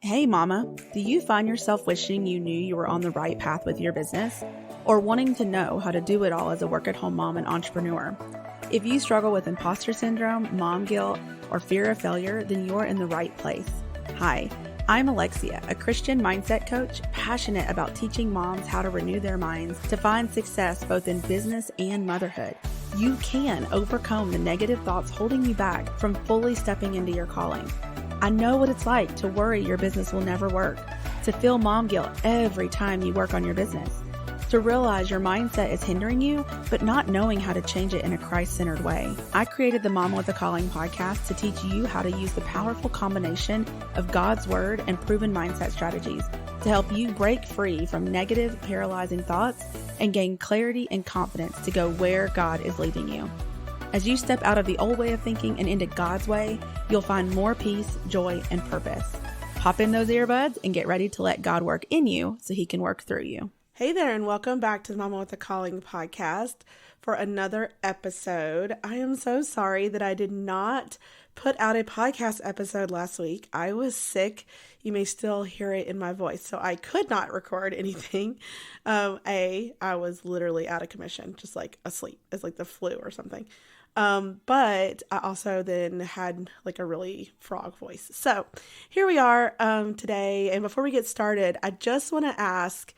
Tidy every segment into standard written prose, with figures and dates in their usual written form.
Hey mama, do you find yourself wishing you knew you were on the right path with your business? Or wanting to know how to do it all as a work-at-home mom and entrepreneur? If you struggle with imposter syndrome, mom guilt, or fear of failure, then you're in the right place. Hi, I'm Alexia, a Christian mindset coach passionate about teaching moms how to renew their minds to find success both in business and motherhood. You can overcome the negative thoughts holding you back from fully stepping into your calling. I know what it's like to worry your business will never work, to feel mom guilt every time you work on your business, to realize your mindset is hindering you, but not knowing how to change it in a Christ-centered way. I created the Mama with a Calling podcast to teach you how to use the powerful combination of God's Word and proven mindset strategies to help you break free from negative, paralyzing thoughts and gain clarity and confidence to go where God is leading you. As you step out of the old way of thinking and into God's way, you'll find more peace, joy, and purpose. Pop in those earbuds and get ready to let God work in you so He can work through you. Hey there, and welcome back to the Mama with a Calling podcast for another episode. I am so sorry that I did not put out a podcast episode last week. I was sick. You may still hear it in my voice, so I could not record anything. I was literally out of commission, just like asleep. It's like the flu or something. But I also then had like a really frog voice. So here we are today. And before we get started, I just want to ask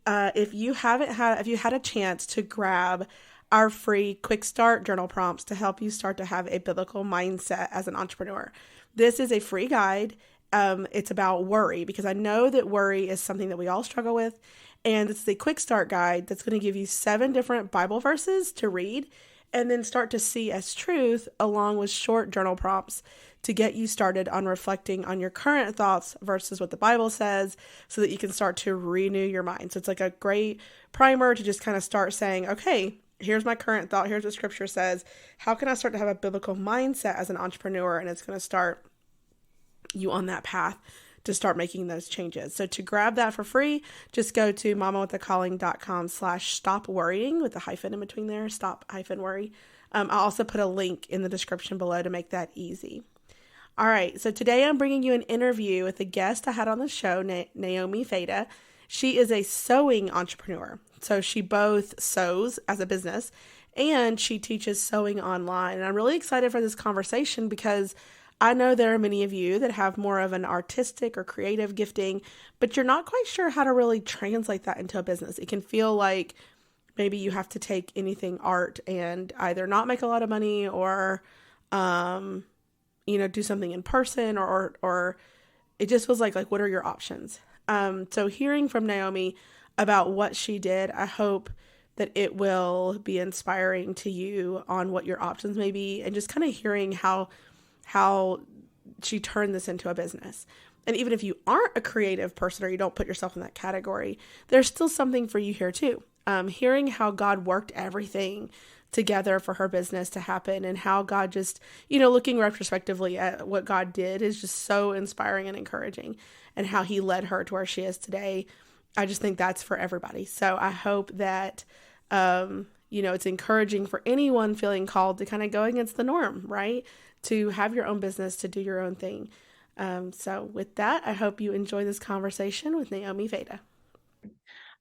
if you had a chance to grab our free quick start journal prompts to help you start to have a biblical mindset as an entrepreneur. This is a free guide. It's about worry, because I know that worry is something that we all struggle with. And it's a quick start guide that's going to give you 7 different Bible verses to read and then start to see as truth, along with short journal prompts to get you started on reflecting on your current thoughts versus what the Bible says, so that you can start to renew your mind. So it's like a great primer to just kind of start saying, okay, here's my current thought. Here's what scripture says. How can I start to have a biblical mindset as an entrepreneur? And it's going to start you on that path to start making those changes. So to grab that for free, just go to mamawithacalling.com/stop worrying with a hyphen in between there, stop-worry. I'll also put a link in the description below to make that easy. All right, so today I'm bringing you an interview with a guest I had on the show, Naomi Fata. She is a sewing entrepreneur. So she both sews as a business and she teaches sewing online. And I'm really excited for this conversation because I know there are many of you that have more of an artistic or creative gifting, but you're not quite sure how to really translate that into a business. It can feel like maybe you have to take anything art and either not make a lot of money or, do something in person or it just feels like what are your options? So hearing from Naomi about what she did, I hope that it will be inspiring to you on what your options may be, and just kind of hearing how she turned this into a business. And even if you aren't a creative person or you don't put yourself in that category, there's still something for you here too. Hearing how God worked everything together for her business to happen, and how God just, looking retrospectively at what God did is just so inspiring and encouraging, and how He led her to where she is today. I just think that's for everybody. So I hope that, it's encouraging for anyone feeling called to kind of go against the norm, right? To have your own business, to do your own thing. So with that, I hope you enjoy this conversation with Naomi Fata.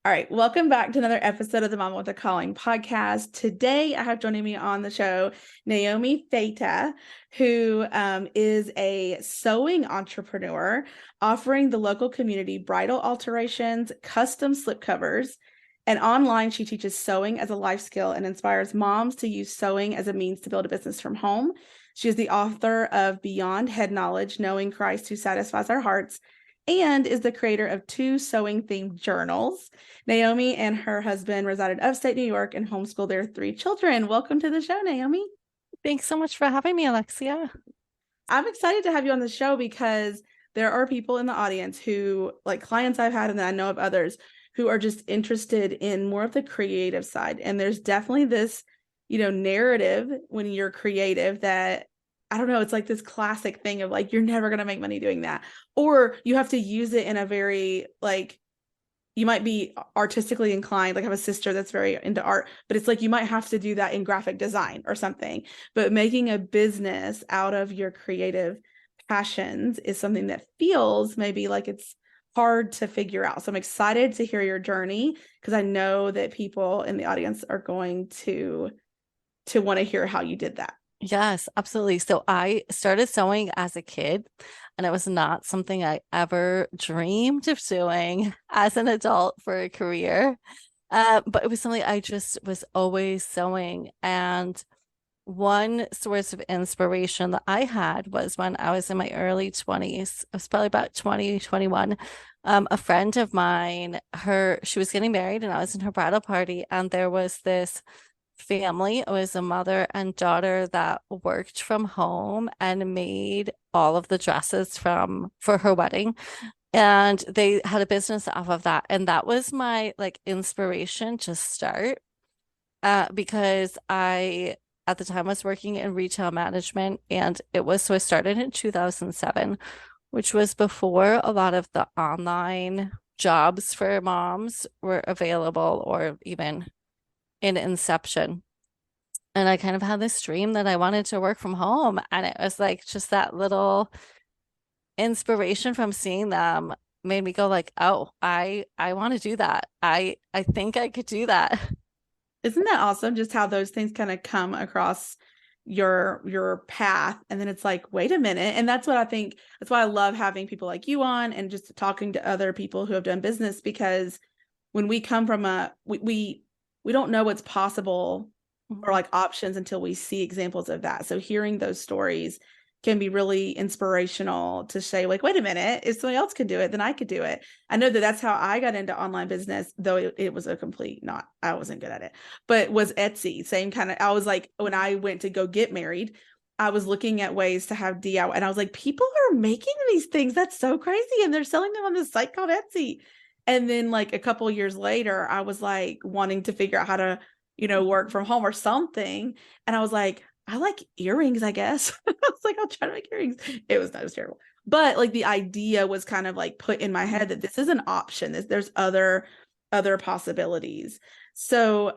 All right, welcome back to another episode of the Mama with a Calling podcast. Today, I have joining me on the show, Naomi Fata, who is a sewing entrepreneur offering the local community bridal alterations, custom slipcovers, and online she teaches sewing as a life skill and inspires moms to use sewing as a means to build a business from home. She is the author of Beyond Head Knowledge, Knowing Christ Who Satisfies Our Hearts, and is the creator of 2 sewing-themed journals. Naomi and her husband reside in upstate New York and homeschool their 3 children. Welcome to the show, Naomi. Thanks so much for having me, Alexia. I'm excited to have you on the show because there are people in the audience who, like clients I've had and that I know of others, who are just interested in more of the creative side. And there's definitely this, narrative when you're creative that, I don't know, it's like this classic thing of you're never going to make money doing that. Or you have to use it in a very, you might be artistically inclined. I have a sister that's very into art, but it's you might have to do that in graphic design or something. But making a business out of your creative passions is something that feels maybe like it's hard to figure out. So I'm excited to hear your journey because I know that people in the audience are going to want to hear how you did that. Yes, absolutely. So I started sewing as a kid, and it was not something I ever dreamed of doing as an adult for a career. But it was something I just was always sewing. And one source of inspiration that I had was when I was in my early 20s. I was probably about 20, 21. A friend of mine, she was getting married, and I was in her bridal party, and there was this family. It was a mother and daughter that worked from home and made all of the dresses for her wedding. And they had a business off of that. And that was my like inspiration to start. Because I at the time was working in retail management, and so I started in 2007, which was before a lot of the online jobs for moms were available or even in inception. And I kind of had this dream that I wanted to work from home. And it was like just that little inspiration from seeing them made me go like, oh, I want to do that. I think I could do that. Isn't that awesome? Just how those things kind of come across your path, and then it's like, wait a minute. And that's what I think. That's why I love having people like you on and just talking to other people who have done business, because when we come from we don't know what's possible or like options until we see examples of that. So hearing those stories can be really inspirational to say, like, wait a minute, if somebody else could do it, then I could do it. I know that that's how I got into online business, though it was a complete not, I wasn't good at it, but was Etsy. Same kind of, I was like, when I went to go get married, I was looking at ways to have DIY, and I was like, people are making these things. That's so crazy. And they're selling them on this site called Etsy. And then like a couple of years later, I was like wanting to figure out how to, work from home or something. And I was like, I like earrings, I guess. I was like, I'll try to make earrings. It was terrible. But like the idea was kind of like put in my head that this is an option. There's other possibilities. So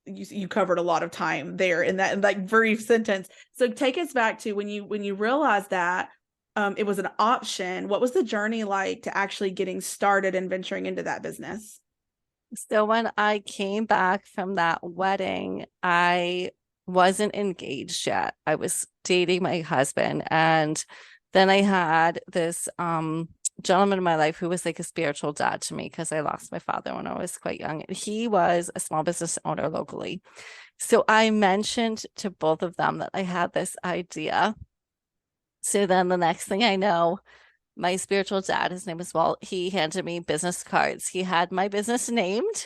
you covered a lot of time there in that like brief sentence. So take us back to when you realized that it was an option. What was the journey like to actually getting started and venturing into that business? So when I came back from that wedding, I wasn't engaged yet. I was dating my husband. And then I had this gentleman in my life who was like a spiritual dad to me because I lost my father when I was quite young. And he was a small business owner locally. So I mentioned to both of them that I had this idea. So then the next thing I know, my spiritual dad, his name is Walt, he handed me business cards. He had my business named.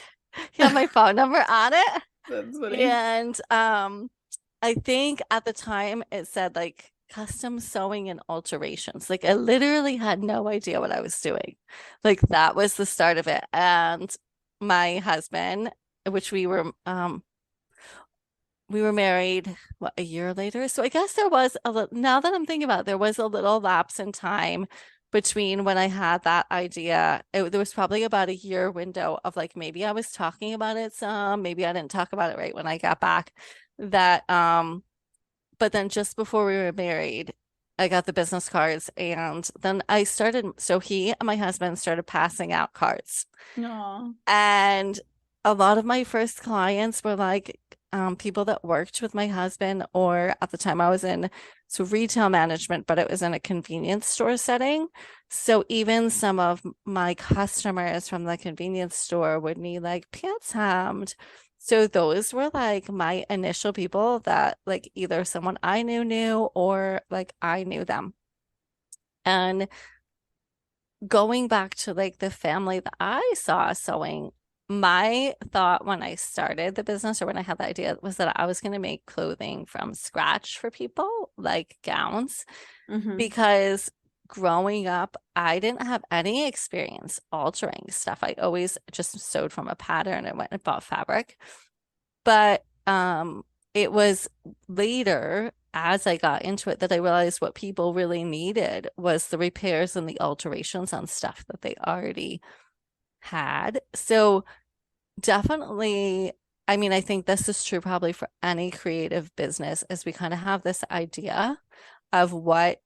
He had my phone number on it. That's funny. And I think at the time it said like custom sewing and alterations. Like I literally had no idea what I was doing. Like that was the start of it. And my husband, which we were married, what, a year later? So I guess there was a little, now that I'm thinking about it, there was a little lapse in time between when I had that idea. There was probably about a year window of like, maybe I was talking about it some, maybe I didn't talk about it right when I got back. But then just before we were married, I got the business cards, and then so he and my husband started passing out cards. Aww. And a lot of my first clients were like people that worked with my husband, or at the time I was in retail management, but it was in a convenience store setting. So even some of my customers from the convenience store would need like pants hemmed. So those were like my initial people that like either someone I knew or like I knew them. And going back to like the family that I saw sewing, my thought when I started the business or when I had the idea was that I was going to make clothing from scratch for people, like gowns, because growing up, I didn't have any experience altering stuff. I always just sewed from a pattern and went and bought fabric. But it was later as I got into it that I realized what people really needed was the repairs and the alterations on stuff that they already had. So definitely, I mean, I think this is true probably for any creative business, is we kind of have this idea of what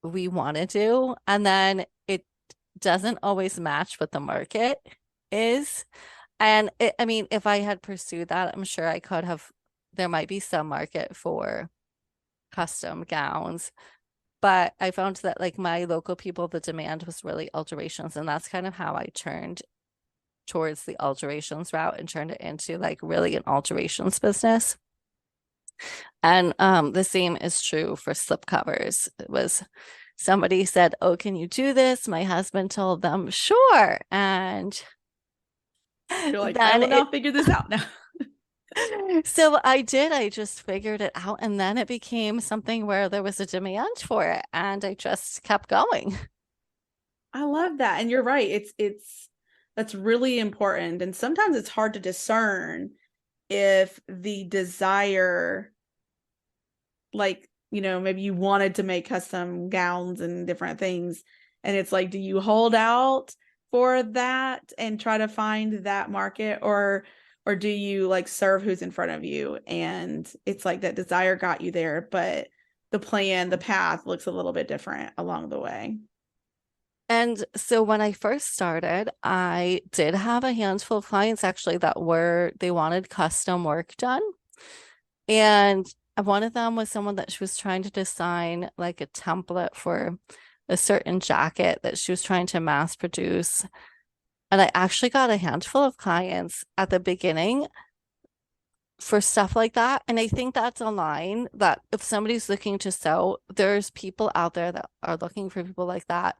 we want to do, and then it doesn't always match what the market is. And I mean, if I had pursued that, I'm sure I could have, there might be some market for custom gowns, but I found that like my local people, the demand was really alterations. And that's kind of how I turned towards the alterations route and turned it into like really an alterations business. And the same is true for slipcovers. It was somebody said, "Oh, can you do this?" My husband told them, "Sure." And You're like, I then will it now figure this out now. so I did, I just figured it out, and then it became something where there was a demand for it, and I just kept going. I love that. And you're right. It's that's really important. And sometimes it's hard to discern if the desire, like, maybe you wanted to make custom gowns and different things. And it's like, do you hold out for that and try to find that market, or do you like serve who's in front of you? And it's like that desire got you there, but the plan, the path looks a little bit different along the way. And so when I first started, I did have a handful of clients actually that they wanted custom work done. And one of them was someone that she was trying to design like a template for a certain jacket that she was trying to mass produce. And I actually got a handful of clients at the beginning for stuff like that. And I think that's a line that if somebody's looking to sew, there's people out there that are looking for people like that.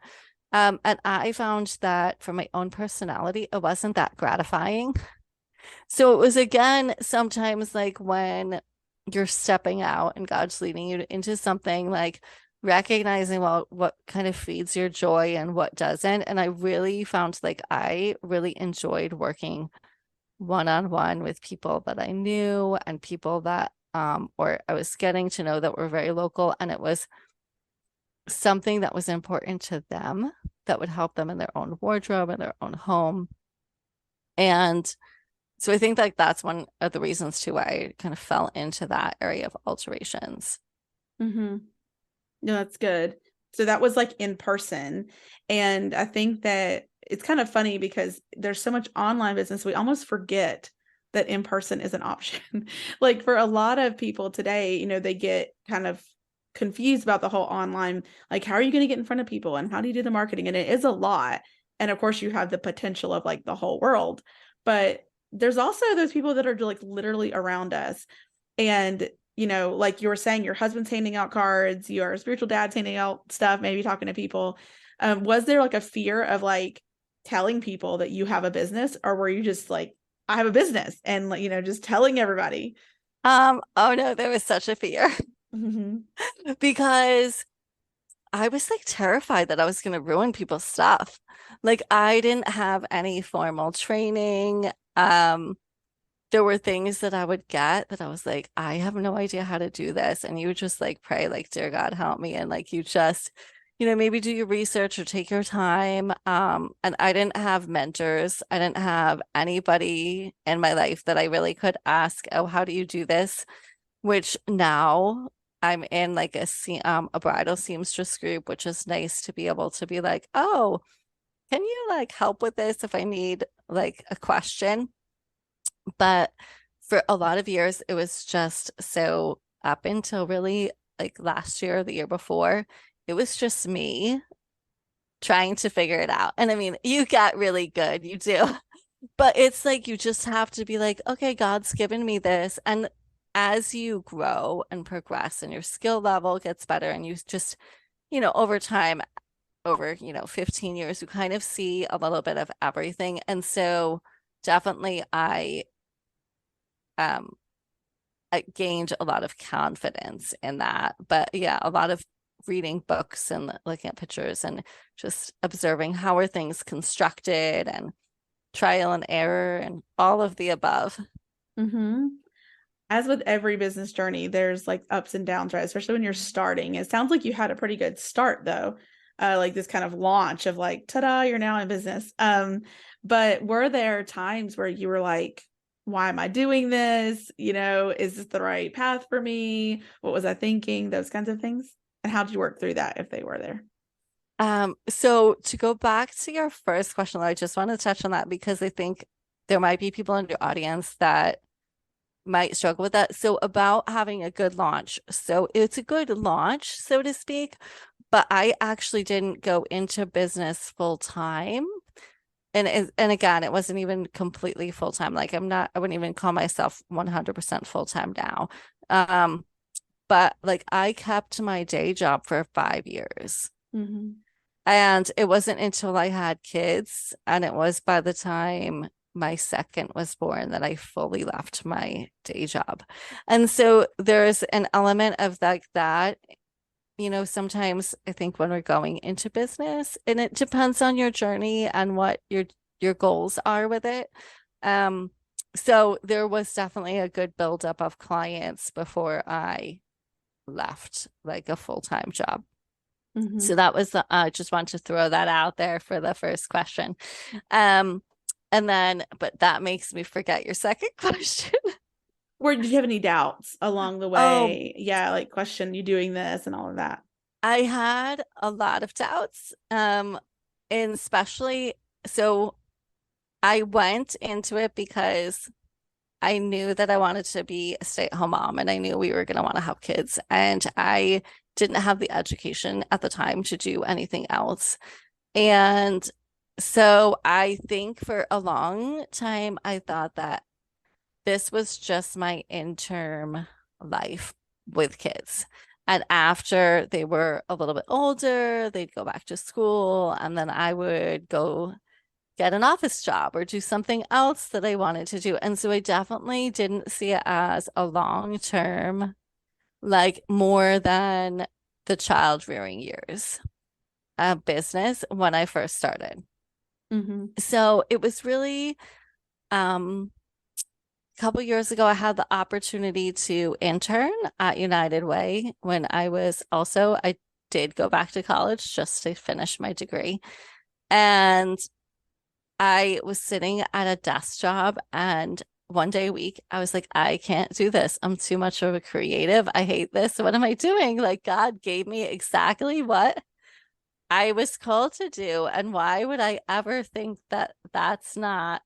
And I found that for my own personality, it wasn't that gratifying. So it was again, sometimes like when you're stepping out and God's leading you into something, like recognizing, well, what kind of feeds your joy and what doesn't. And I really found like I really enjoyed working one-on-one with people that I knew and people that or I was getting to know that were very local, and it was something that was important to them that would help them in their own wardrobe and their own home. And so I think like that's one of the reasons too why I kind of fell into that area of alterations. Mm-hmm. No, that's good. So that was like in person. And I think that it's kind of funny because there's so much online business, we almost forget that in person is an option. Like for a lot of people today, they get kind of confused about the whole online, like, how are you going to get in front of people and how do you do the marketing? And it is a lot. And of course, you have the potential of like the whole world. But there's also those people that are like literally around us. And like you were saying, your husband's handing out cards, your spiritual dad's handing out stuff, maybe talking to people. Was there like a fear of like telling people that you have a business, or were you just like, I have a business and like, just telling everybody? Oh no, there was such a fear Mm-hmm. because I was like terrified that I was going to ruin people's stuff. Like I didn't have any formal training. There were things that I would get that I was like, I have no idea how to do this. And you would just like pray, like, dear God, help me. And like you just, maybe do your research or take your time. And I didn't have mentors. I didn't have anybody in my life that I really could ask, oh, how do you do this? Which now I'm in like a bridal seamstress group, which is nice to be able to be like, oh, can you like help with this if I need like a question? But for a lot of years, it was just so up until really like last year or the year before, it was just me trying to figure it out. And I mean, you got really good, you do. But it's like you just have to be like, okay, God's given me this. And as you grow and progress and your skill level gets better, and you just, over time, over, 15 years, you kind of see a little bit of everything. And so definitely um I gained a lot of confidence in that. But yeah, a lot of reading books and looking at pictures and just observing how are things constructed and trial and error and all of the above. Mm-hmm. As with every business journey, there's like ups and downs, right? Especially when you're starting. It sounds like you had a pretty good start though. Like this kind of launch of like, ta-da, you're now in business. But were there times where you were like, why am I doing this? Is this the right path for me? What was I thinking? Those kinds of things. And how did you work through that if they were there? So to go back to your first question, I just want to touch on that because I think there might be people in your audience that might struggle with that. So about having a good launch. So it's a good launch, so to speak, but I actually didn't go into business full time. And again, it wasn't even completely full time. Like I wouldn't even call myself 100% full time now. Um, but like I kept my day job for 5 years. Mm-hmm. And it wasn't until I had kids, and it was by the time my second was born that I fully left my day job. And so there's an element of like that, sometimes I think when we're going into business, and it depends on your journey and what your goals are with it. Um, so there was definitely a good buildup of clients before I left like a full-time job. Mm-hmm. So that was I just want to throw that out there for the first question. Um, and then, but that makes me forget your second question. Or did you have any doubts along the Oh, way? Yeah, like question you doing this and all of that. I had a lot of doubts. And especially so I went into it because I knew that I wanted to be a stay-at-home mom and I knew we were going to want to have kids. And I didn't have the education at the time to do anything else. And so I think for a long time, I thought that this was just my interim life with kids. And after they were a little bit older, they'd go back to school, and then I would go get an office job or do something else that I wanted to do. And so I definitely didn't see it as a long term, like more than the child rearing years business when I first started. Mm-hmm. So it was really a couple years ago, I had the opportunity to intern at United Way when I did go back to college just to finish my degree. And I was sitting at a desk job, and one day a week, I was like, I can't do this. I'm too much of a creative. I hate this. What am I doing? Like, God gave me exactly what I was called to do. And why would I ever think that that's not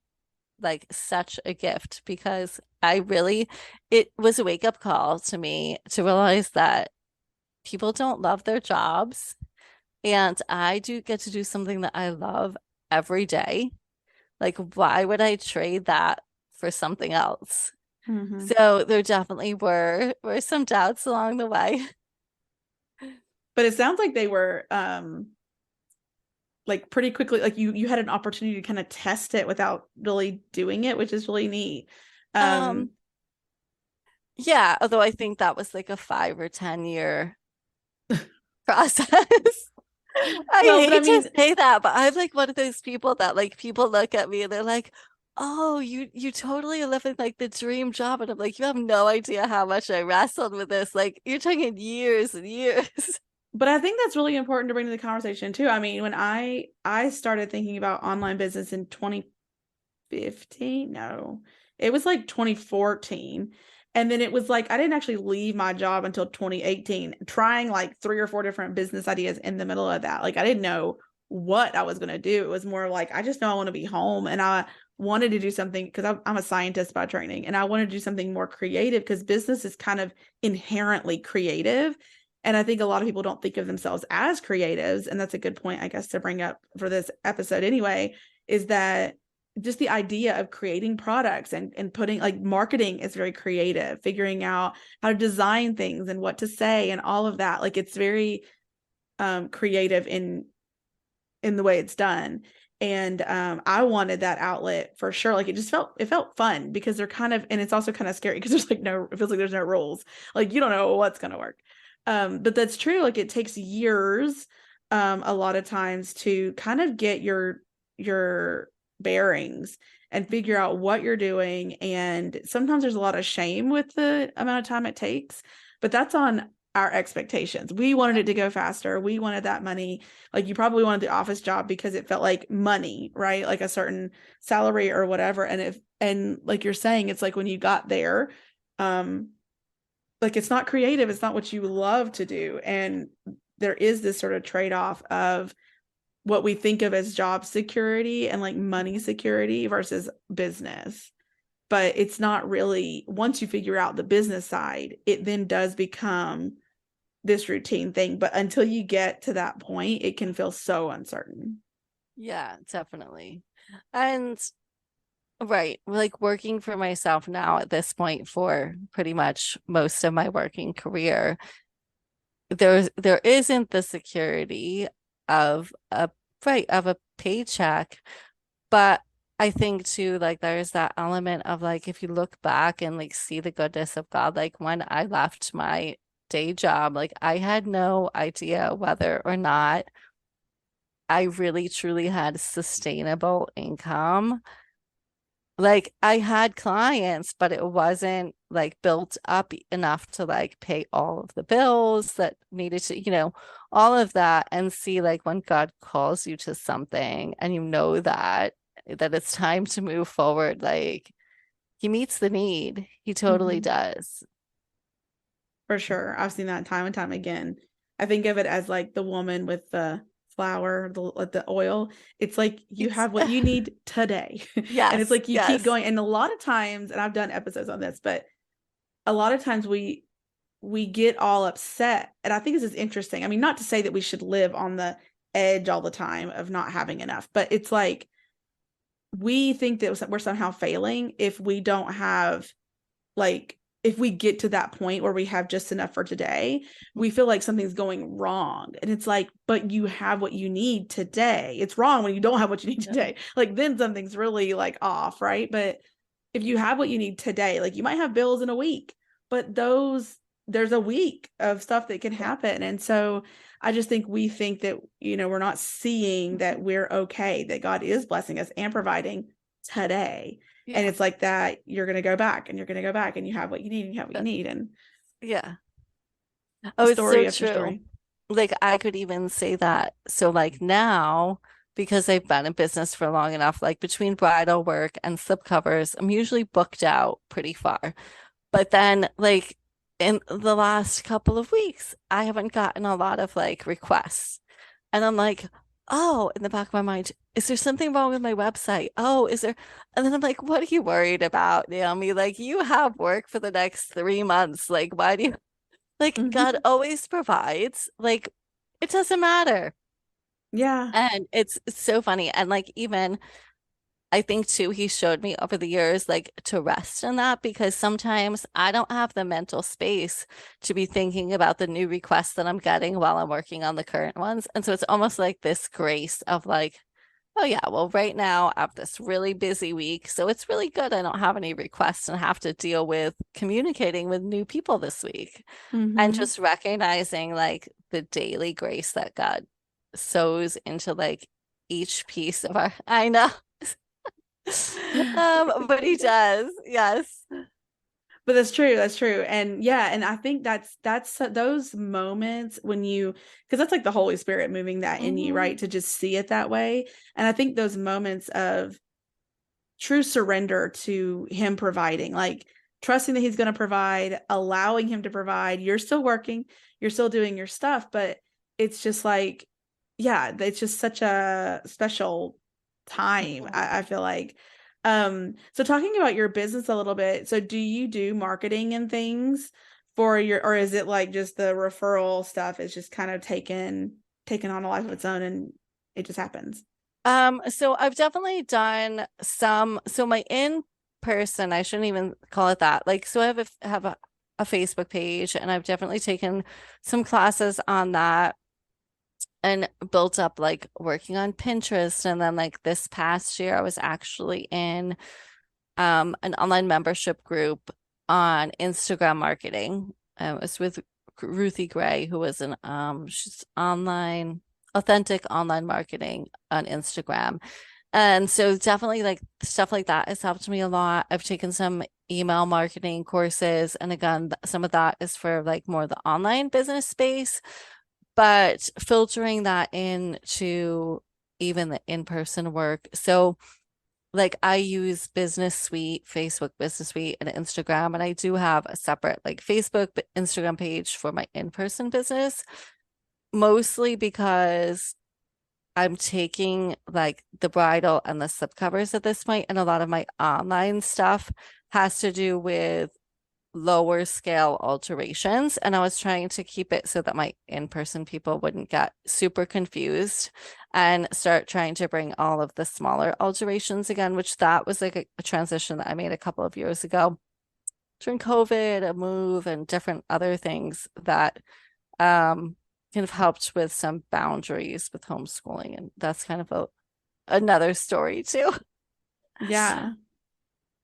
like such a gift? Because it was a wake up call to me to realize that people don't love their jobs. And I do get to do something that I love every day. Like, why would I trade that for something else? Mm-hmm. So there definitely were some doubts along the way. But it sounds like they were like pretty quickly, like you had an opportunity to kind of test it without really doing it, which is really neat. Um, Um, yeah, although I think that was like a 5 or 10 year process. I well, but I hate to mean, say that, but I'm like one of those people that like people look at me and they're like, "Oh, you totally are living like the dream job," and I'm like, "You have no idea how much I wrestled with this. Like you're talking years and years." but I think that's really important to bring to the conversation too. I mean, when I started thinking about online business in 2015, no, it was like 2014. And then it was like I didn't actually leave my job until 2018, trying like 3 or 4 different business ideas in the middle of that. Like I didn't know what I was going to do. It was more like I just know I want to be home, and I wanted to do something because I'm a scientist by training, and I wanted to do something more creative because business is kind of inherently creative. And I think a lot of people don't think of themselves as creatives. And that's a good point, I guess, to bring up for this episode anyway, is that just the idea of creating products and putting like marketing is very creative, figuring out how to design things and what to say and all of that. Like it's very creative in the way it's done. And I wanted that outlet for sure. Like it felt fun because they're kind of, and it's also kind of scary because there's like it feels like there's no rules. Like you don't know what's going to work. But that's true. Like it takes years, a lot of times to kind of get your bearings and figure out what you're doing. And sometimes there's a lot of shame with the amount of time it takes, but that's on our expectations. We wanted it to go faster. We wanted that money. Like you probably wanted the office job because it felt like money, right? Like a certain salary or whatever. And like you're saying, it's like when you got there, um, like it's not creative. It's not what you love to do. And there is this sort of trade-off of what we think of as job security and like money security versus business. But it's not really, once you figure out the business side, it then does become this routine thing. But until you get to that point, it can feel so uncertain. Yeah, definitely. And right, like working for myself now at this point for pretty much most of my working career, there isn't the security of a right of a paycheck, but I think too, like there's that element of like if you look back and like see the goodness of God, like when I left my day job, like I had no idea whether or not I really truly had sustainable income. Like I had clients, but it wasn't like built up enough to like pay all of the bills that needed to, all of that, and see like when God calls you to something and you know that it's time to move forward, like he meets the need. He totally Mm-hmm. does. For sure. I've seen that time and time again. I think of it as like the woman with the flour, the oil. It's like you It's have what you need today. And it's yes, like you keep yes. going. And a lot of times, and I've done episodes on this, but a lot of times we get all upset. And I think this is interesting. I mean, not to say that we should live on the edge all the time of not having enough, but it's like we think that we're somehow failing if we don't have like if we get to that point where we have just enough for today, we feel like something's going wrong. And it's like, but you have what you need today. It's wrong when you don't have what you need Yeah. today. Like then something's really like off, right? But if you have what you need today, like you might have bills in a week, but there's a week of stuff that can happen. And so I just think we think that, we're not seeing that we're okay, that God is blessing us and providing today. And Yeah. it's like that you're going to go back and you're going to go back and you have what you need and you have what you need. And Yeah. a Oh, it's so story after true. story. Like I could even say that. So like now, because I've been in business for long enough, like between bridal work and slipcovers, I'm usually booked out pretty far. But then like in the last couple of weeks, I haven't gotten a lot of like requests. And I'm like, oh, in the back of my mind, is there something wrong with my website? Oh, is there? And then I'm like, what are you worried about, Naomi? Like you have work for the next 3 months. Like, why do you like God Mm-hmm. always provides? Like, it doesn't matter. Yeah. And it's so funny. And like even I think too, he showed me over the years like to rest in that because sometimes I don't have the mental space to be thinking about the new requests that I'm getting while I'm working on the current ones. And so it's almost like this grace of like, oh yeah, well, right now I have this really busy week. So it's really good. I don't have any requests and have to deal with communicating with new people this week. And Mm-hmm. just recognizing like the daily grace that God sows into like each piece of our, I know. But he does. Yes. But that's true. That's true. And yeah, and I think that's those moments when because that's like the Holy Spirit moving that in you, Hmm. right? To just see it that way. And I think those moments of true surrender to him providing, like trusting that he's going to provide, allowing him to provide. You're still working, you're still doing your stuff, but it's just like, yeah, it's just such a special time, I feel like. So talking about your business a little bit, so do you do marketing and things for your, or is it like just the referral stuff is just kind of taken on a life of its own and it just happens? So I've definitely done some, so my in person, I shouldn't even call it that. Like, so I have a Facebook page and I've definitely taken some classes on that and built up like working on Pinterest. And then like this past year, I was actually in an online membership group on Instagram marketing. It was with Ruthie Gray, who was an she's online authentic online marketing on Instagram. And so definitely like stuff like that has helped me a lot. I've taken some email marketing courses. And again, some of that is for like more the online business space, but filtering that into even the in-person work. So like I use Business Suite, Facebook Business Suite, and Instagram, and I do have a separate like Facebook, but Instagram page for my in-person business, mostly because I'm taking like the bridal and the slipcovers at this point, and a lot of my online stuff has to do with lower scale alterations. And I was trying to keep it so that my in-person people wouldn't get super confused and start trying to bring all of the smaller alterations again, which that was like a transition that I made a couple of years ago during COVID, a move, and different other things that kind of helped with some boundaries with homeschooling. And that's kind of another story too. Yeah.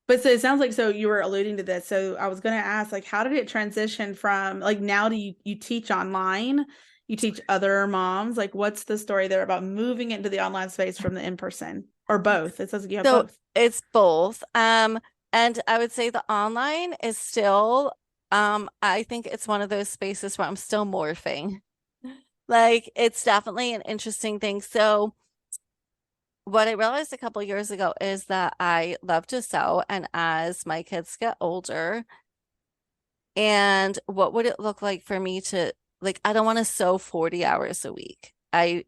But so it sounds like, so you were alluding to this. So I was going to ask, like, how did it transition from like now do you teach online? You teach other moms? Like, what's the story there about moving into the online space from the in-person or both? It says like you have So both. it's both. And I would say the online is still, I think it's one of those spaces where I'm still morphing. Like it's definitely an interesting thing. So what I realized a couple years ago is that I love to sew, and as my kids get older, and what would it look like for me to like, I don't want to sew 40 hours a week. I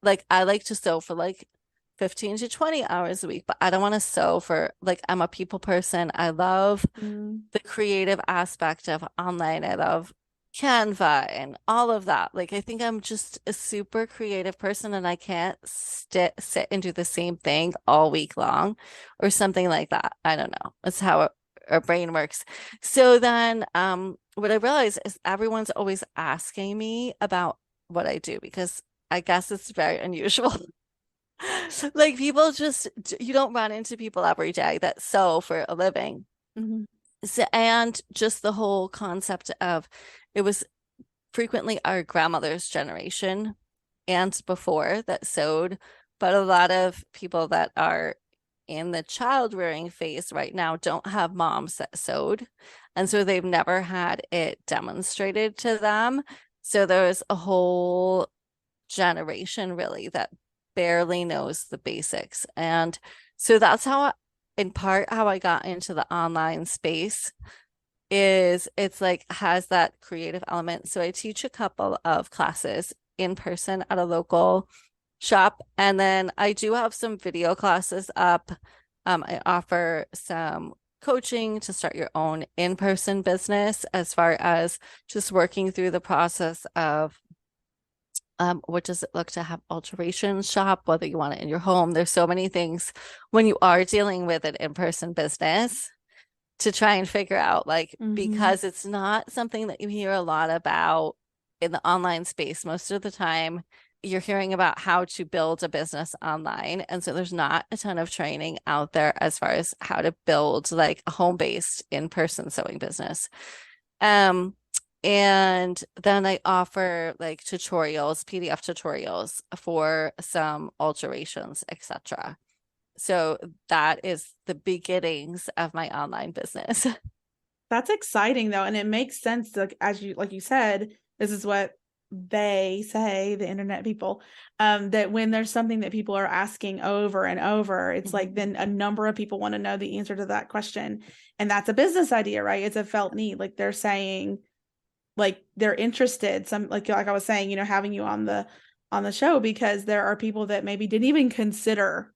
like to sew for like 15 to 20 hours a week, but I don't want to sew for like I'm a people person. I love Mm. the creative aspect of online. I love Canva and all of that. Like I think I'm just a super creative person and I can't sit and do the same thing all week long or something like that. I don't know. That's how our brain works. So then what I realized is everyone's always asking me about what I do because I guess it's very unusual. Like people just you don't run into people every day that sew for a living. Mm-hmm. So, and just the whole concept of it was frequently our grandmother's generation and before that sewed, but a lot of people that are in the child rearing phase right now don't have moms that sewed. And so they've never had it demonstrated to them. So there's a whole generation really that barely knows the basics. And so that's how, in part, how I got into the online space is it's like has that creative element. So I teach a couple of classes in person at a local shop, and then I do have some video classes up. I offer some coaching to start your own in-person business as far as just working through the process of what does it look to have alterations shop, whether you want it in your home. There's so many things when you are dealing with an in-person business to try and figure out, like, Mm-hmm. because it's not something that you hear a lot about in the online space. Most of the time, you're hearing about how to build a business online. And so there's not a ton of training out there as far as how to build like a home-based in-person sewing business. Um, and then I offer like tutorials, PDF tutorials for some alterations, etc. So that is the beginnings of my online business. That's exciting though, and it makes sense. Like as you like you said, this is what they say, the internet people, that when there's something that people are asking over and over, it's like then a number of people want to know the answer to that question, and that's a business idea, right? It's a felt need. Like they're saying, like they're interested. Some like I was saying, having you on the show because there are people that maybe didn't even consider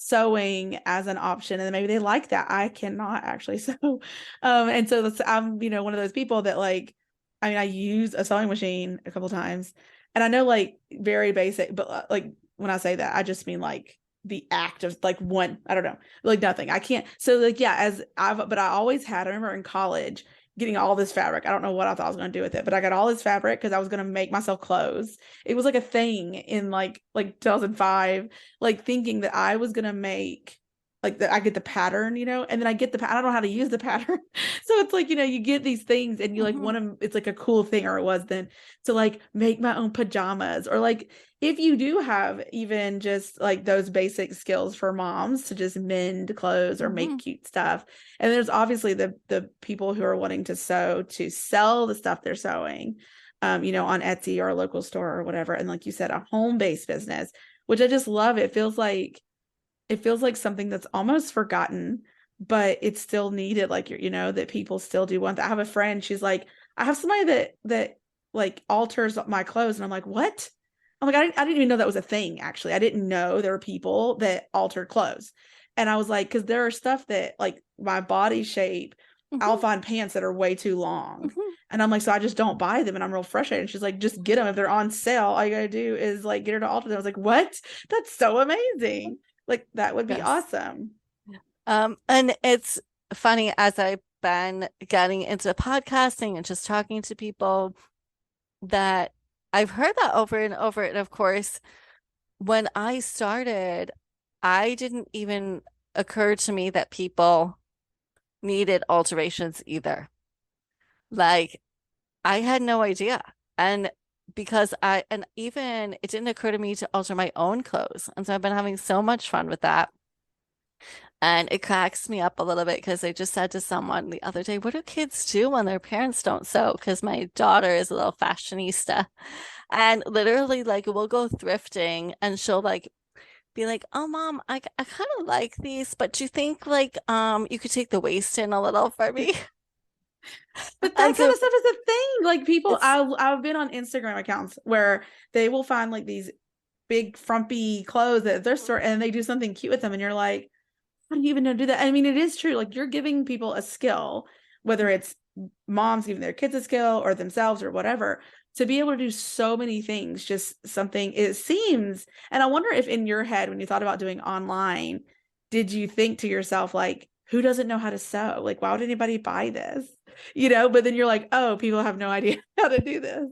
sewing as an option and then maybe they like that. I cannot actually sew. And so I'm one of those people that like I use a sewing machine a couple times and I know like very basic, but like when I say that I just mean like the act of like one, I don't know, like nothing. I can't. So like yeah, but I always had, I remember in college getting all this fabric. I don't know what I thought I was going to do with it, but I got all this fabric because I was going to make myself clothes. It was like a thing in like 2005, like thinking that I was going to make like I get the pattern, and then I get I don't know how to use the pattern. So it's like, you get these things and you like Mhm. want to, it's like a cool thing, or it was then, to like make my own pajamas, or like if you do have even just like those basic skills for moms to just mend clothes or make Mhm. cute stuff. And there's obviously the people who are wanting to sew to sell the stuff they're sewing, on Etsy or a local store or whatever. And like you said, a home-based business, which I just love. It feels like something that's almost forgotten, but it's still needed. Like that people still do want that. I have a friend, she's like, I have somebody that like alters my clothes. And I'm like, what? I'm like, I didn't even know that was a thing, actually. I didn't know there were people that altered clothes. And I was like, because there are stuff that like my body shape, I'll Mhm. find pants that are way too long. Mhm. And I'm like, so I just don't buy them. And I'm real frustrated. And she's like, just get them. If they're on sale, all you gotta do is like get her to alter them. I was like, what? That's so amazing. Like that would be Yes. awesome. And it's funny as I've been getting into podcasting and just talking to people that I've heard that over and over. And of course, when I started, I didn't even occur to me that people needed alterations either. Like I had no idea. And because and even it didn't occur to me to alter my own clothes. And so I've been having so much fun with that. And it cracks me up a little bit because I just said to someone the other day, what do kids do when their parents don't sew? Because my daughter is a little fashionista. And literally, like, we'll go thrifting and she'll like be like, oh, mom, I kind of like these, but do you think like you could take the waist in a little for me? But that And kind so of stuff is a thing. Like people, it's I've been on Instagram accounts where they will find like these big frumpy clothes at their store and they do something cute with them, and you're like, how do you even know to do that? I mean, it is true. Like you're giving people a skill, whether it's moms giving their kids a skill or themselves or whatever, to be able to do so many things. Just something it seems. And I wonder if in your head, when you thought about doing online, did you think to yourself, like, who doesn't know how to sew? Like, why would anybody buy this? But then you're like, oh, people have no idea how to do this.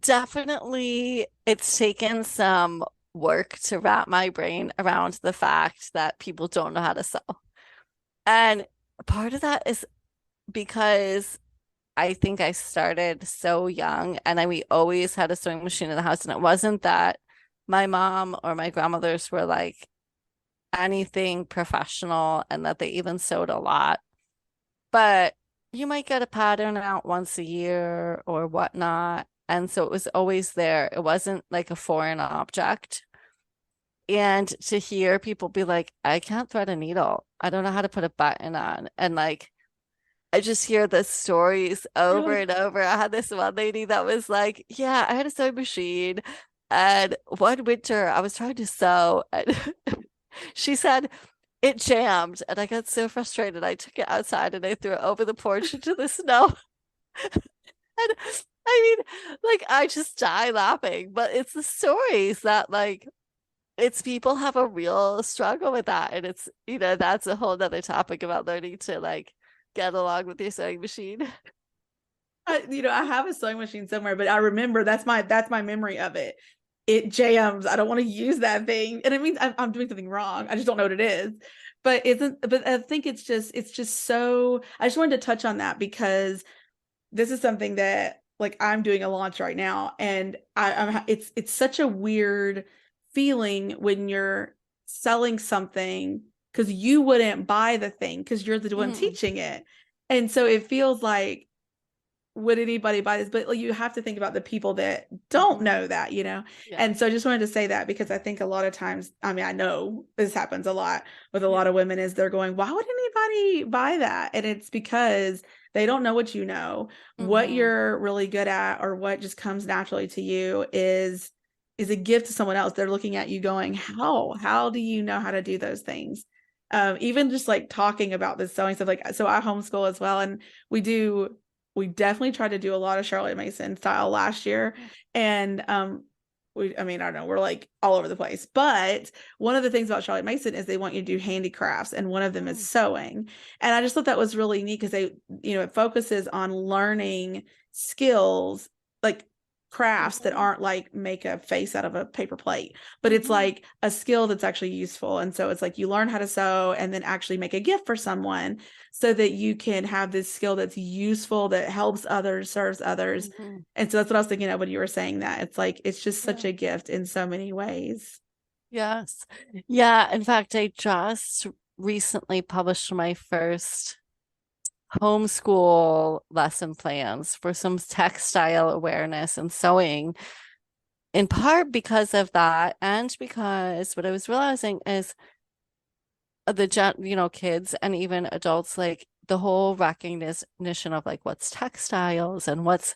definitely it's taken some work to wrap my brain around the fact that people don't know how to sew. And part of that is because I think I started so young and we always had a sewing machine in the house. And it wasn't that my mom or my grandmothers were like anything professional and that they even sewed a lot. But you might get a pattern out once a year or whatnot. And so it was always there. It wasn't like a foreign object. And to hear people be like, I can't thread a needle. I don't know how to put a button on. And like, I just hear the stories over Really? and over. I had this one lady that was like, yeah, I had a sewing machine. And one winter I was trying to sew and she said it jammed. And I got so frustrated. I took it outside and I threw it over the porch into the snow. And I mean, like, I just die laughing. But it's the stories that, like, it's people have a real struggle with that. And it's, that's a whole nother topic about learning to, like, get along with your sewing machine. I have a sewing machine somewhere, but I remember that's my memory of it. It jams. I don't want to use that thing, and it means I'm doing something wrong. I just don't know what it is. But isn't but I think it's just so. I just wanted to touch on that because this is something that like I'm doing a launch right now, and it's such a weird feeling when you're selling something because you wouldn't buy the thing because you're the one Mhm. teaching it, and so it feels like, would anybody buy this? But like, you have to think about the people that don't Mhm. know that. Yeah. And so I just wanted to say that because I think a lot of times, I mean, I know this happens a lot with a Yeah. lot of women, is they're going, why would anybody buy that? And it's because they don't know what you know. What Hmm. you're really good at, or what just comes naturally to you, is a gift to someone else. They're looking at you going, how do you know how to do those things? Even just like talking about this sewing stuff, like, so I homeschool as well, and we definitely tried to do a lot of Charlotte Mason style last year. And I mean, I don't know, we're like all over the place. But one of the things about Charlotte Mason is they want you to do handicrafts, and one of them is Mm. sewing. And I just thought that was really neat because it focuses on learning skills, like crafts that aren't like make a face out of a paper plate, but it's like a skill that's actually useful. And so it's like you learn how to sew and then actually make a gift for someone so that you can have this skill that's useful, that helps others, serves others. And so that's what I was thinking of when you were saying that. It's like it's just such a gift in so many ways. Yes. Yeah. In fact, I just recently published my first homeschool lesson plans for some textile awareness and sewing, in part because of that, and because what I was realizing is kids and even adults, like the whole recognition of like what's textiles and what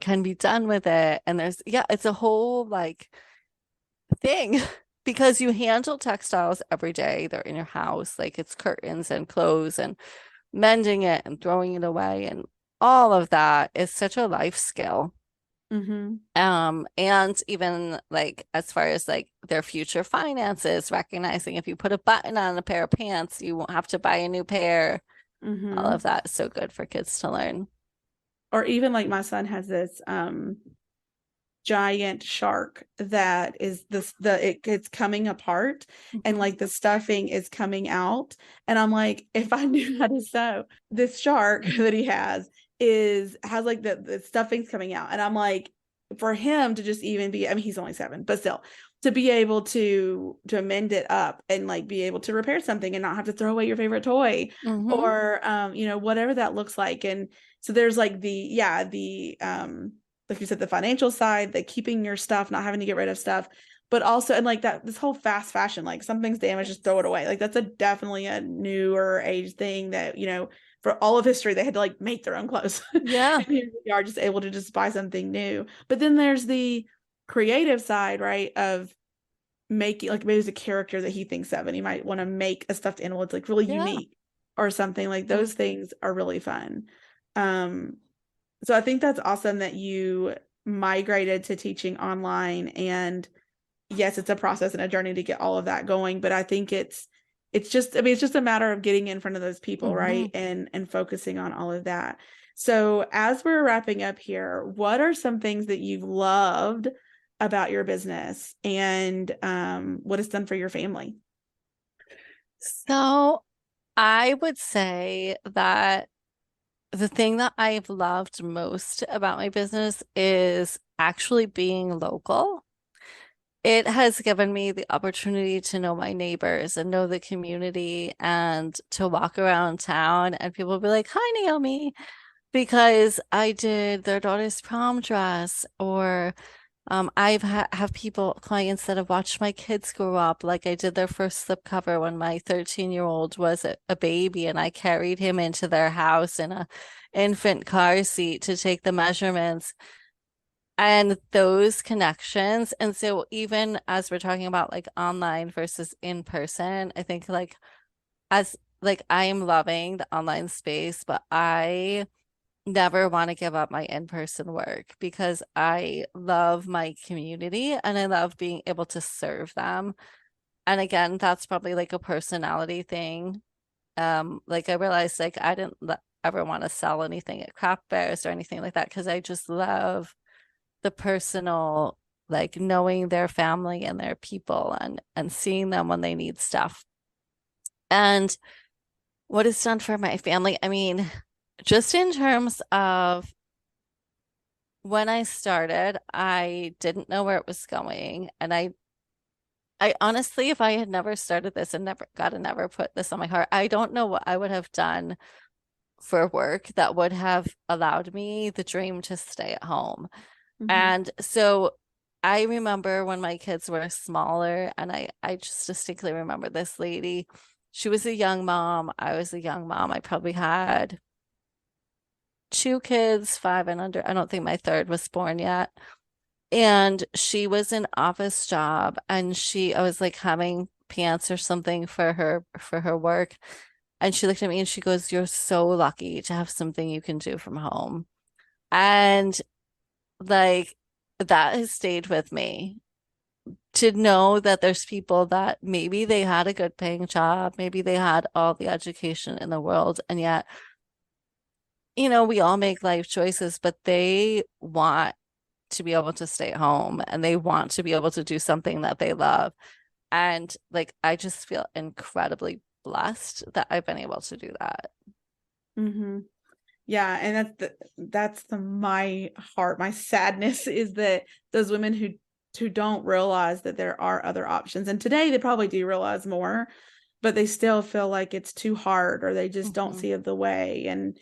can be done with it. And it's a whole like thing because you handle textiles every day. They're in your house, like it's curtains and clothes and mending it and throwing it away, and all of that is such a life skill. And even like as far as like their future finances, recognizing if you put a button on a pair of pants, you won't have to buy a new pair. All of that is so good for kids to learn. Or even like my son has this giant shark that is it's coming apart and like the stuffing is coming out, and I'm like, if I knew how to sew, this shark that he has like the stuffing's coming out, and I'm like, for him to just even be, I mean he's only 7, but still to be able to mend it up and like be able to repair something and not have to throw away your favorite toy or whatever that looks like. And so there's like the like you said, the financial side, the keeping your stuff, not having to get rid of stuff, but also, and like that, this whole fast fashion, like something's damaged, just throw it away. Like that's definitely a newer age thing that, for all of history, they had to like make their own clothes. Yeah. And here we are just able to just buy something new. But then there's the creative side, right? Of making, like maybe there's a character that he thinks of and he might want to make a stuffed animal. It's like really unique or something. Like those things are really fun. So I think that's awesome that you migrated to teaching online, and yes, it's a process and a journey to get all of that going, but I think it's just a matter of getting in front of those people, right? And focusing on all of that. So as we're wrapping up here, what are some things that you've loved about your business and what it's done for your family? So I would say that the thing that I've loved most about my business is actually being local. It has given me the opportunity to know my neighbors and know the community and to walk around town and people will be like, "Hi, Naomi," because I did their daughter's prom dress, or I've have clients that have watched my kids grow up. Like I did their first slipcover when my 13-year-old was a baby, and I carried him into their house in a infant car seat to take the measurements. And those connections. And so even as we're talking about like online versus in person, I think like as like I am loving the online space, but I never want to give up my in-person work because I love my community and I love being able to serve them. And again, that's probably like a personality thing. Like I realized like I didn't ever want to sell anything at craft fairs or anything like that because I just love the personal, like knowing their family and their people and seeing them when they need stuff. And what it's done for my family, I mean, just in terms of when I started, I didn't know where it was going. And I honestly, if I had never started this and never put this on my heart, I don't know what I would have done for work that would have allowed me the dream to stay at home. And so I remember when my kids were smaller, and I just distinctly remember this lady. She was a young mom. I was a young mom. I probably had 2 kids, 5 and under. I don't think my third was born yet. And she was an office job, and I was like having pants or something for her work. And she looked at me and she goes, "You're so lucky to have something you can do from home." And like that has stayed with me, to know that there's people that maybe they had a good paying job, maybe they had all the education in the world, and yet, we all make life choices, but they want to be able to stay home and they want to be able to do something that they love. And like, I just feel incredibly blessed that I've been able to do that. Mm-hmm. Yeah, and my heart, my sadness is that those women who don't realize that there are other options. And today they probably do realize more, but they still feel like it's too hard or they just don't Mm-hmm. see the way. And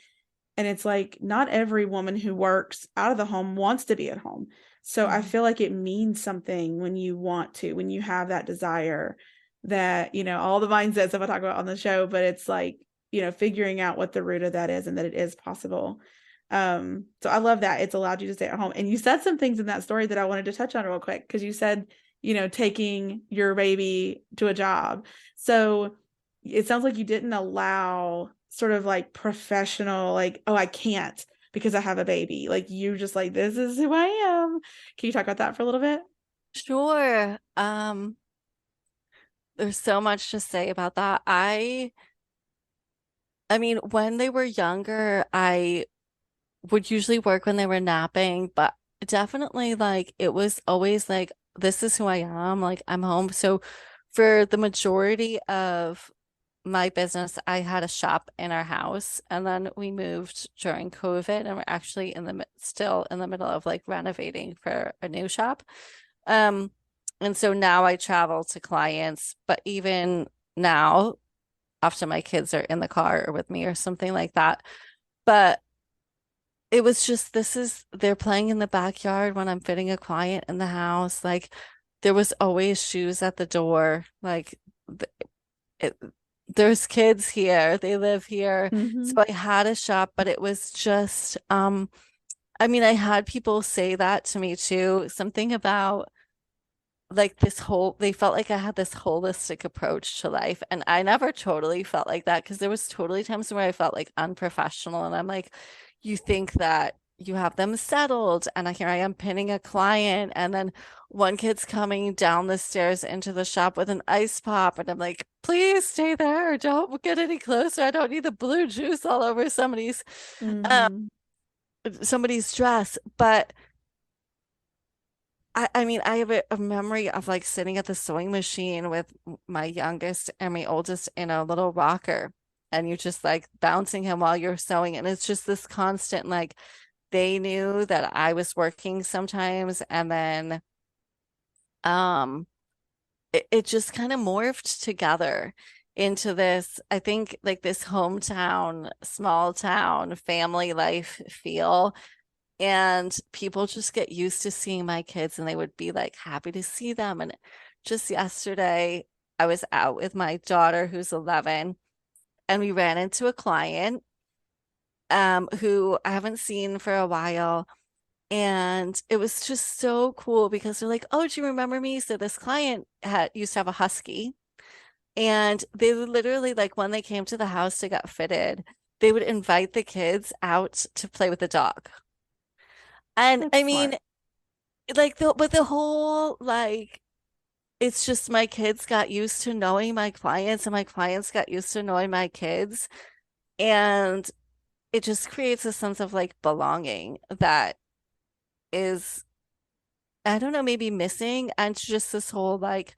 it's like not every woman who works out of the home wants to be at home. So I Mm-hmm. feel like it means something when you want to, when you have that desire that, all the mindset stuff I talk about on the show, but it's like, figuring out what the root of that is and that it is possible. So I love that it's allowed you to stay at home. And you said some things in that story that I wanted to touch on real quick because you said, taking your baby to a job. So it sounds like you didn't allow sort of like professional, like, oh, I can't because I have a baby. Like you just like, this is who I am. Can you talk about that for a little bit? Sure. There's so much to say about that. I mean, when they were younger, I would usually work when they were napping, but definitely like it was always like, this is who I am, like I'm home. So for the majority of my business, I had a shop in our house, and then we moved during COVID, and we're actually still in the middle of like renovating for a new shop. Um, and so now I travel to clients, but even now, after my kids are in the car or with me or something like that. But it was just they're playing in the backyard when I'm fitting a client in the house. Like there was always shoes at the door. Like th- it, there's kids here, they live here. So Mm-hmm. I had a shop, but it was just I mean, I had people say that to me too, something about like they felt like I had this holistic approach to life. And I never totally felt like that because there was totally times where I felt like unprofessional. And I'm like, you think that you have them settled. And here I am pinning a client. And then one kid's coming down the stairs into the shop with an ice pop. And I'm like, please stay there. Don't get any closer. I don't need the blue juice all over um, Mm-hmm. somebody's dress. But I mean, I have a memory of like sitting at the sewing machine with my youngest and my oldest in a little rocker, and you just like bouncing him while you're sewing. And it's just this constant, like, they knew that I was working sometimes. And then um, it just kind of morphed together into this, I think, like this hometown, small town, family life feel. And people just get used to seeing my kids and they would be like happy to see them. And just yesterday, I was out with my daughter who's 11 and we ran into a client who I haven't seen for a while. And it was just so cool because they're like, "Oh, do you remember me?" So this client had used to have a husky, and they would literally, like, when they came to the house to get fitted, they would invite the kids out to play with the dog. And That's I mean, smart. like the whole like it's just my kids got used to knowing my clients and my clients got used to knowing my kids, and it just creates a sense of like belonging that is, I don't know, maybe missing, and just this whole like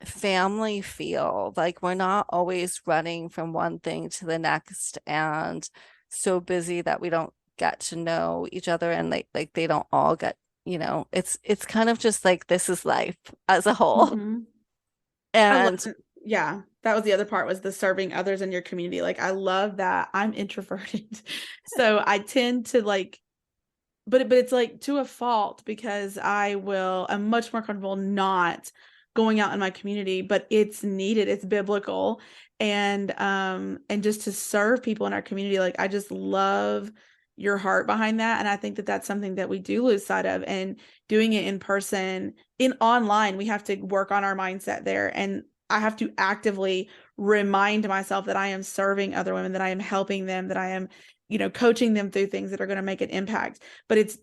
family feel. Like we're not always running from one thing to the next and so busy that we don't get to know each other, and like they don't all get, it's kind of just like this is life as a whole. Mm-hmm. I love, And yeah, that was the other part was the serving others in your community. Like I love that. I'm introverted. So I tend to like, but it's like to a fault because I'm much more comfortable not going out in my community, but it's needed. It's biblical. And just to serve people in our community, like I just love your heart behind that. And I think that that's something that we do lose sight of, and doing it in person, in online, we have to work on our mindset there. And I have to actively remind myself that I am serving other women, that I am helping them, that I am, coaching them through things that are going to make an impact. But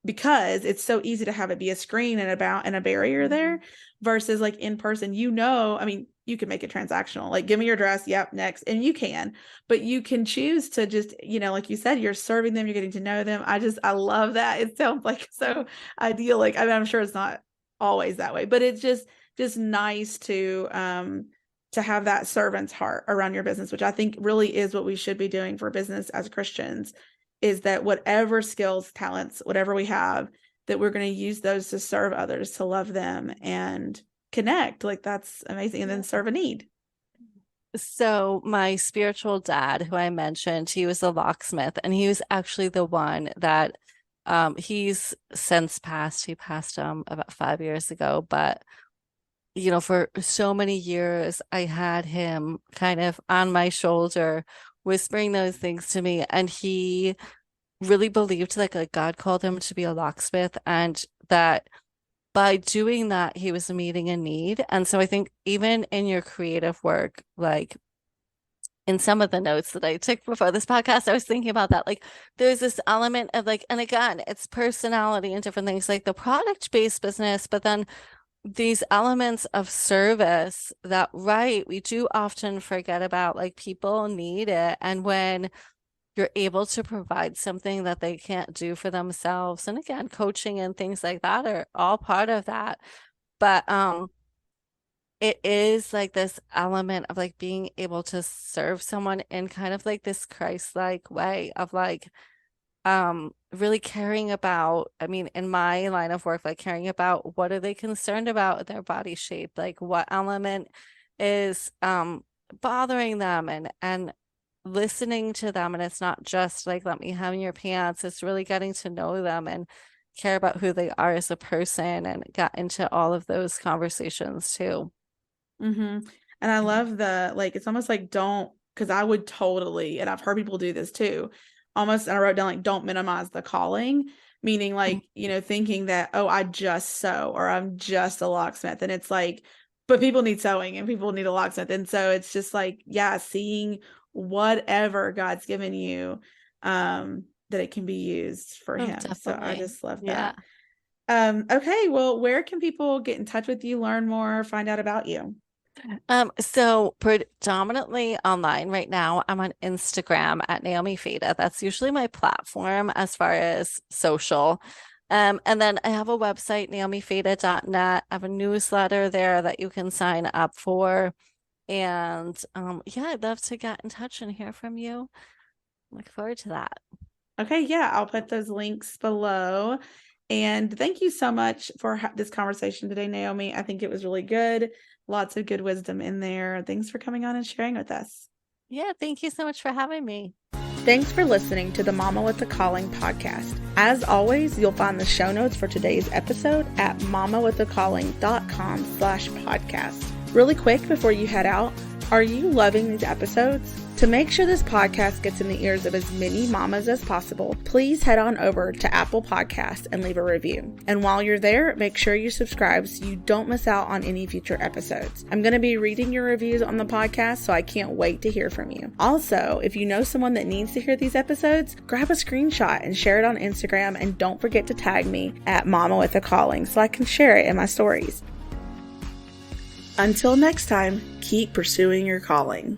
because it's so easy to have it be a screen and a barrier Mhm. there versus like in person, I mean, you can make it transactional. Like, give me your address. Yep. Next. And you can, but you can choose to just, like you said, you're serving them, you're getting to know them. I love that. It sounds like so idyllic. I mean, I'm sure it's not always that way, but it's just nice to have that servant's heart around your business, which I think really is what we should be doing for business as Christians, is that whatever skills, talents, whatever we have, that we're going to use those to serve others, to love them and connect. Like, that's amazing. And then serve a need. So my spiritual dad, who I mentioned, he was a locksmith, and he was actually the one that he's since passed. He passed about 5 years ago, but for so many years I had him kind of on my shoulder whispering those things to me, and he really believed like God called him to be a locksmith, and that by doing that he was meeting a need. And so I think even in your creative work, like in some of the notes that I took before this podcast, I was thinking about that. Like, there's this element of like, and again, it's personality and different things, like the product-based business, but then these elements of service that, right, we do often forget about. Like, people need it. And when you're able to provide something that they can't do for themselves, and again, coaching and things like that are all part of that. But it is like this element of like being able to serve someone in kind of like this Christ-like way of like really caring about, I mean, in my line of work, like caring about what are they concerned about with their body shape, like what element is bothering them, and listening to them. And it's not just like, let me have your pants. It's really getting to know them and care about who they are as a person, and got into all of those conversations too. And I love like, it's almost like, because I would totally, and I've heard people do this too, almost, and I wrote down like, don't minimize the calling, meaning like, thinking that, oh, I just sew, or I'm just a locksmith. And it's like, but people need sewing and people need a locksmith. And so it's just like, yeah, seeing whatever God's given you, that it can be used for him. Definitely. So I just love that. Yeah. Okay. Well, where can people get in touch with you, learn more, find out about you? So predominantly online right now. I'm on Instagram at Naomi Fata. That's usually my platform as far as social. And then I have a website, naomifata.net. I have a newsletter there that you can sign up for. And yeah, I'd love to get in touch and hear from you. Look forward to that. Okay, yeah, I'll put those links below. And thank you so much for this conversation today, Naomi. I think it was really good. Lots of good wisdom in there. Thanks for coming on and sharing with us. Yeah, thank you so much for having me. Thanks for listening to the Mama with a Calling podcast. As always, you'll find the show notes for today's episode at mamawithacalling.com/podcast. Really quick before you head out, are you loving these episodes? To make sure this podcast gets in the ears of as many mamas as possible, please head on over to Apple Podcasts and leave a review. And while you're there, make sure you subscribe so you don't miss out on any future episodes. I'm going to be reading your reviews on the podcast, so I can't wait to hear from you. Also, if you know someone that needs to hear these episodes, grab a screenshot and share it on Instagram, and don't forget to tag me at Mama with a Calling so I can share it in my stories. Until next time, keep pursuing your calling.